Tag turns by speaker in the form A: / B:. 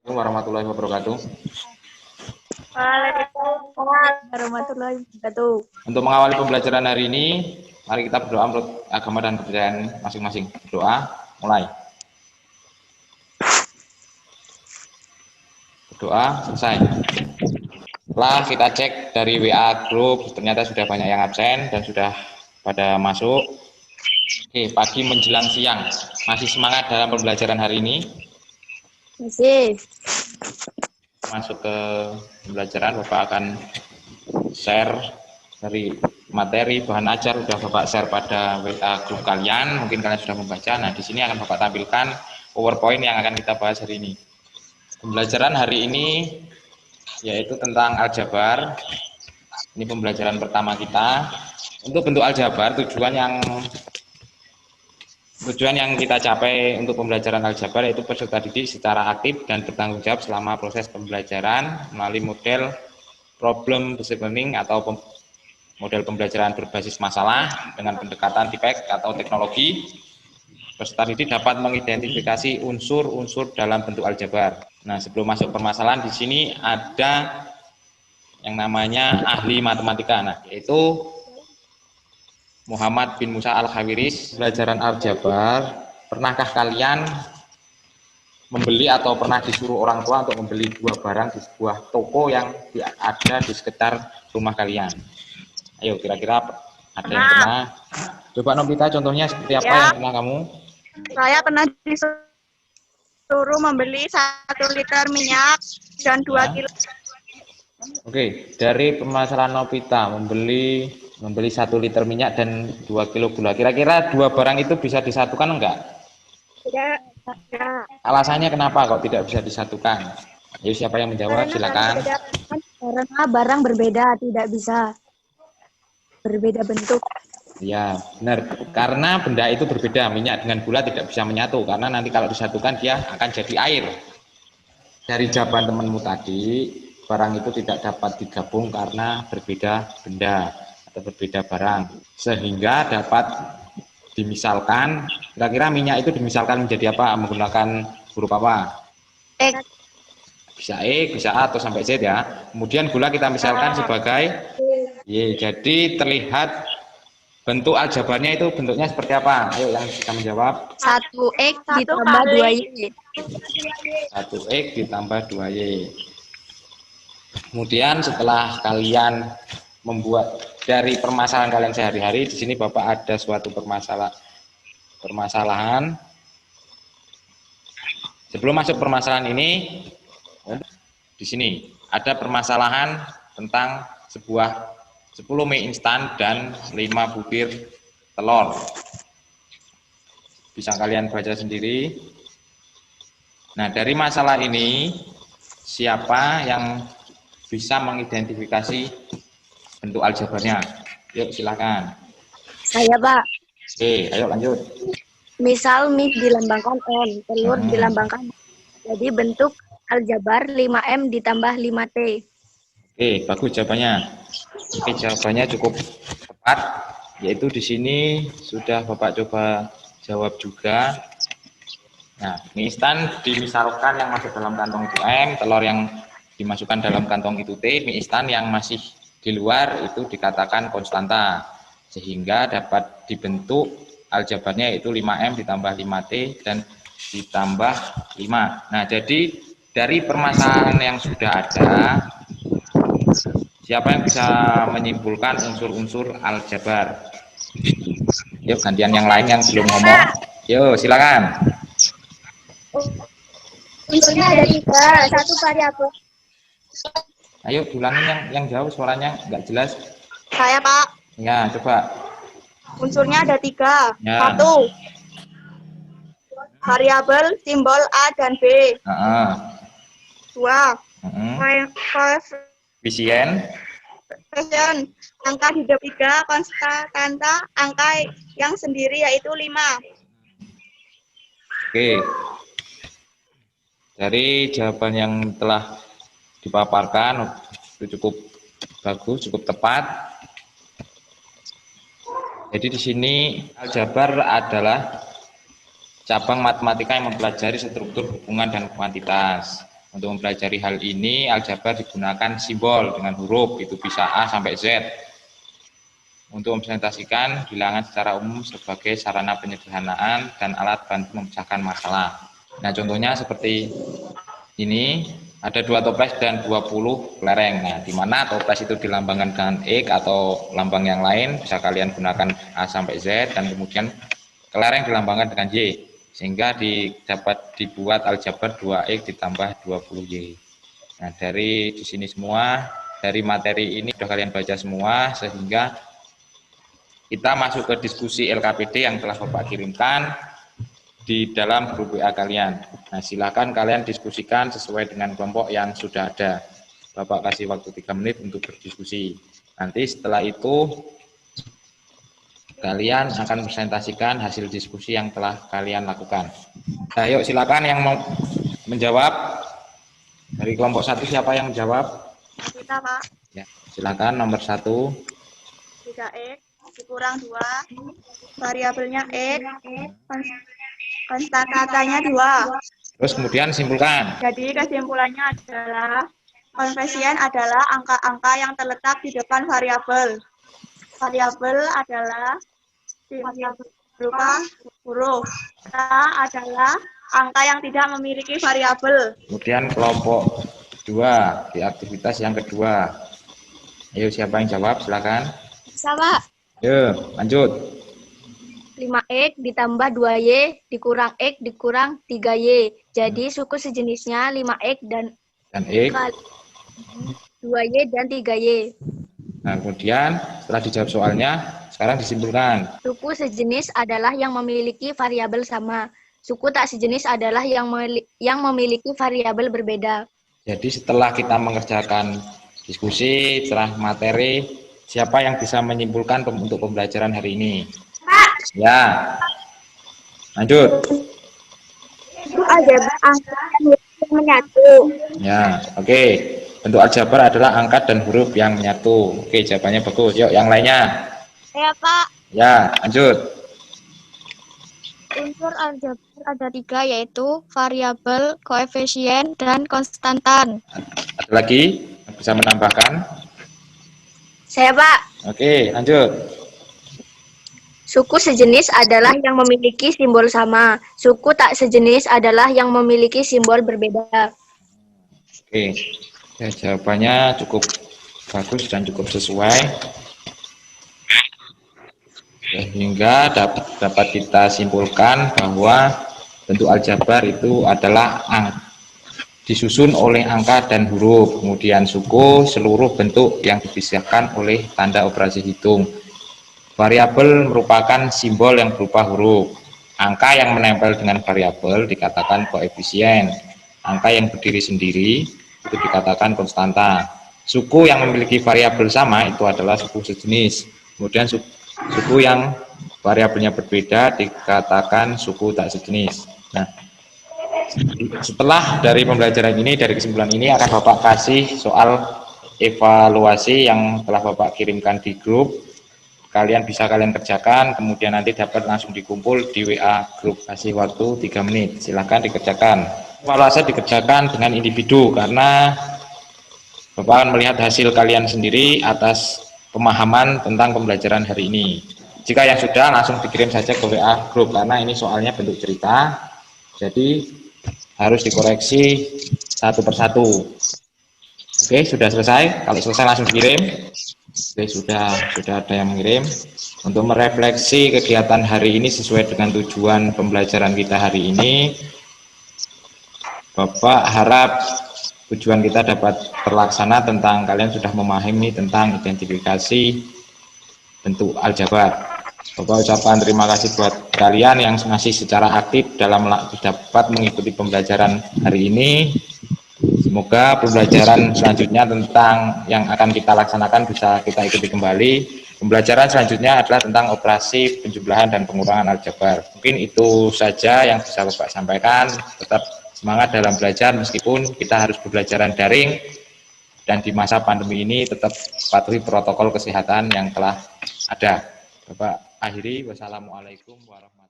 A: Assalamualaikum warahmatullahi wabarakatuh.
B: Waalaikumsalam warahmatullahi wabarakatuh.
A: Untuk mengawali pembelajaran hari ini, mari kita berdoa menurut agama dan kepercayaan masing-masing. Berdoa, mulai. Berdoa, selesai. Setelah kita cek dari WA grup, ternyata sudah banyak yang absen dan sudah pada masuk. Oke, pagi menjelang siang, masih semangat dalam pembelajaran hari ini?
B: Masih.
A: Masuk ke pembelajaran, Bapak akan share dari materi bahan ajar sudah Bapak share pada WA grup kalian, mungkin kalian sudah membaca. Nah, di sini akan Bapak tampilkan PowerPoint yang akan kita bahas hari ini. Pembelajaran hari ini yaitu tentang aljabar. Ini pembelajaran pertama kita. Untuk bentuk aljabar, tujuan yang kita capai untuk pembelajaran aljabar yaitu peserta didik secara aktif dan bertanggung jawab selama proses pembelajaran melalui model problem based learning atau model pembelajaran berbasis masalah dengan pendekatan TIPEX atau teknologi. Peserta didik dapat mengidentifikasi unsur-unsur dalam bentuk aljabar. Nah, sebelum masuk permasalahan, di sini ada yang namanya ahli matematika, yaitu Muhammad bin Musa Al-Khawiris. Pembelajaran aljabar, pernahkah kalian membeli atau pernah disuruh orang tua untuk membeli dua barang di sebuah toko yang ada di sekitar rumah kalian? Ayo, kira-kira ada yang pernah? Coba Nobita, contohnya seperti apa yang pernah kamu?
B: Saya pernah disuruh membeli 1 liter minyak dan 2 kilo.
A: Oke, dari permasalahan Nobita membeli 1 liter minyak dan 2 kilo gula. Kira-kira dua barang itu bisa disatukan enggak?
B: Tidak.
A: Alasannya kenapa kok tidak bisa disatukan? Ayo, siapa yang menjawab? Silakan.
B: Karena barang berbeda, tidak bisa berbeda bentuk.
A: Ya, benar. Karena benda itu berbeda, minyak dengan gula tidak bisa menyatu karena nanti kalau disatukan dia akan jadi air. Dari jawaban temanmu tadi, barang itu tidak dapat digabung karena berbeda benda atau berbeda barang. Sehingga dapat dimisalkan, kira-kira minyak itu dimisalkan menjadi apa? Menggunakan huruf apa?
B: X.
A: Bisa E, bisa A atau sampai Z ya. Kemudian gula kita misalkan sebagai Y. Jadi terlihat bentuk aljabarnya itu bentuknya seperti apa? Ayo yang bisa menjawab.
B: 1X ditambah 2Y.
A: 1X ditambah 2Y. Kemudian setelah kalian membuat dari permasalahan kalian sehari-hari, di sini Bapak ada suatu permasalahan. Sebelum masuk permasalahan ini, di sini ada permasalahan tentang sebuah 10 mie instan dan 5 butir telur. Bisa kalian baca sendiri. Nah, dari masalah ini, siapa yang bisa mengidentifikasi bentuk aljabarnya? Yuk, silakan.
B: Saya, Pak.
A: Oke, ayo lanjut.
B: Misal mie dilambangkan M, telur dilambangkan. Jadi bentuk aljabar 5M ditambah 5T.
A: Oke, bagus jawabannya. Oke, jawabannya cukup tepat, yaitu di sini sudah Bapak coba jawab juga. Nah, mie instan dimisalkan yang masuk dalam kantong itu M, telur yang dimasukkan dalam kantong itu T, mie instan yang masih di luar itu dikatakan konstanta, sehingga dapat dibentuk aljabarnya yaitu 5M ditambah 5T dan ditambah 5. Nah, jadi dari permasalahan yang sudah ada, siapa yang bisa menyimpulkan unsur-unsur aljabar? Yuk, gantian yang lain yang belum ngomong. Yuk, silakan.
B: Unsurnya ada 3, 1 variabel.
A: Ayo, ulangin yang jauh, suaranya nggak jelas.
B: Saya, Pak.
A: Ya, coba.
B: Unsurnya ada 3.
A: Ya.
B: 1. Variabel simbol A dan B. 2.
A: Koefisien.
B: Angka di depan 3, konstanta angka yang sendiri yaitu 5.
A: Oke. Dari jawaban yang telah dipaparkan itu cukup bagus, cukup tepat. Jadi di sini aljabar adalah cabang matematika yang mempelajari struktur hubungan dan kuantitas. Untuk mempelajari hal ini, aljabar digunakan simbol dengan huruf, itu bisa A sampai Z. Untuk mempresentasikan bilangan secara umum sebagai sarana penyederhanaan dan alat bantu memecahkan masalah. Nah, contohnya seperti ini, ada 2 toples dan 20 kelereng. Nah, di mana toples itu dilambangkan dengan X atau lambang yang lain, bisa kalian gunakan A sampai Z, dan kemudian kelereng dilambangkan dengan Y, sehingga dapat dibuat aljabar 2X ditambah 20Y. Nah, dari di sini semua, dari materi ini sudah kalian baca semua, sehingga kita masuk ke diskusi LKPD yang telah Bapak kirimkan di dalam grup WA kalian. Nah, silakan kalian diskusikan sesuai dengan kelompok yang sudah ada. Bapak kasih waktu 3 menit untuk berdiskusi. Nanti setelah itu kalian akan presentasikan hasil diskusi yang telah kalian lakukan. Nah, yuk silakan yang mau menjawab. Dari kelompok 1 siapa yang menjawab?
C: Kita, Pak.
A: Ya, silakan nomor 1.
C: 3X dikurang 2, variabelnya X, konstatanya 2.
A: Terus kemudian simpulkan.
C: Jadi kesimpulannya adalah konvesien adalah angka-angka yang terletak di depan variabel. Variabel adalah berupa huruf. A adalah angka yang tidak memiliki variabel.
A: Kemudian kelompok 2 di aktivitas yang kedua. Ayo siapa yang jawab? Silakan.
B: Sama.
A: Yo, lanjut.
B: 5X ditambah 2Y dikurang X dikurang 3Y. Jadi suku sejenisnya 5X dan
A: X.
B: 2Y dan 3Y.
A: Nah, kemudian setelah dijawab soalnya, sekarang disimpulkan.
B: Suku sejenis adalah yang memiliki variabel sama. Suku tak sejenis adalah yang memiliki variabel berbeda.
A: Jadi setelah kita mengerjakan diskusi, setelah materi, siapa yang bisa menyimpulkan untuk pembelajaran hari ini? Ya, lanjut.
B: Ada angka yang menyatu.
A: Ya, oke. Bentuk aljabar adalah angka dan huruf yang menyatu. Oke, jawabannya bagus. Yuk, yang lainnya.
B: Ya, Pak.
A: Ya, lanjut.
B: Unsur aljabar ada 3, yaitu variabel, koefisien, dan konstantan.
A: Ada lagi yang bisa menambahkan?
B: Saya, Pak.
A: Oke, lanjut.
B: Suku sejenis adalah yang memiliki simbol sama. Suku tak sejenis adalah yang memiliki simbol berbeda.
A: Oke, ya, jawabannya cukup bagus dan cukup sesuai. Sehingga dapat kita simpulkan bahwa bentuk aljabar itu adalah disusun oleh angka dan huruf, kemudian suku seluruh bentuk yang dipisahkan oleh tanda operasi hitung. Variabel merupakan simbol yang berupa huruf. Angka yang menempel dengan variabel dikatakan koefisien. Angka yang berdiri sendiri itu dikatakan konstanta. Suku yang memiliki variabel sama itu adalah suku sejenis. Kemudian suku yang variabelnya berbeda dikatakan suku tak sejenis. Nah, setelah dari pembelajaran ini, dari kesimpulan ini akan Bapak kasih soal evaluasi yang telah Bapak kirimkan di grup. Kalian kerjakan, kemudian nanti dapat langsung dikumpul di WA grup. Kasih waktu 3 menit, silahkan dikerjakan. Evaluasi dikerjakan dengan individu karena Bapak akan melihat hasil kalian sendiri atas pemahaman tentang pembelajaran hari ini. Jika yang sudah, langsung dikirim saja ke WA grup karena ini soalnya bentuk cerita, jadi harus dikoreksi satu persatu. Oke, sudah selesai? Kalau selesai langsung dikirim. Oke, sudah ada yang mengirim. Untuk merefleksi kegiatan hari ini sesuai dengan tujuan pembelajaran kita hari ini, Bapak harap tujuan kita dapat terlaksana tentang kalian sudah memahami tentang identifikasi bentuk aljabar. Bapak ucapkan terima kasih buat kalian yang masih secara aktif dalam dapat mengikuti pembelajaran hari ini. Semoga pembelajaran selanjutnya tentang yang akan kita laksanakan bisa kita ikuti kembali. Pembelajaran selanjutnya adalah tentang operasi penjumlahan dan pengurangan aljabar. Mungkin itu saja yang bisa Bapak sampaikan. Tetap semangat dalam belajar meskipun kita harus pembelajaran daring, dan di masa pandemi ini tetap patuhi protokol kesehatan yang telah ada. Bapak akhiri, wassalamualaikum warahmatullahi wabarakatuh.